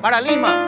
para Lima.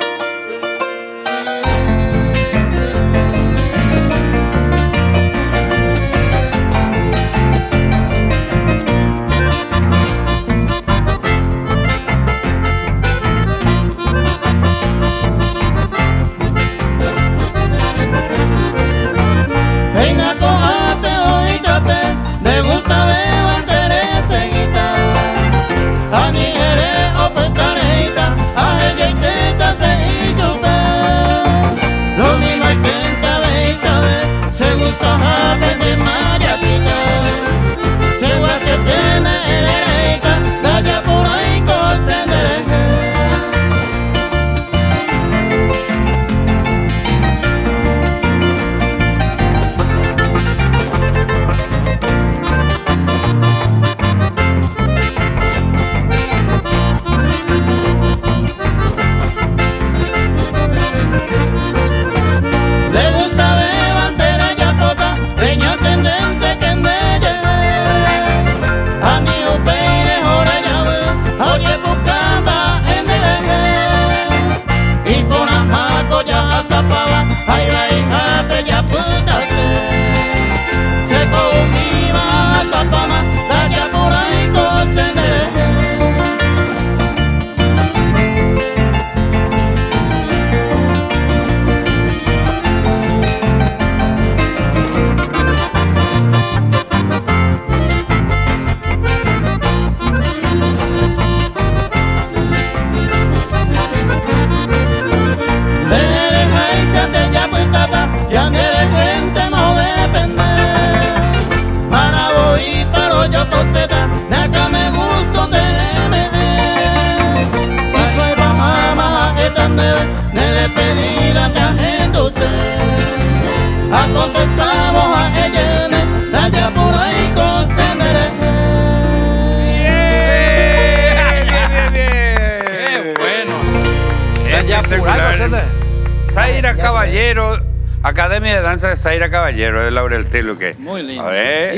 Contestamos a ella, allá por ahí con Sendere. ¡Qué bueno! Espectacular. Zaira Caballero, Academia de Danza de Zaira Caballero, de Laurel Tilo. Muy lindo. A ver.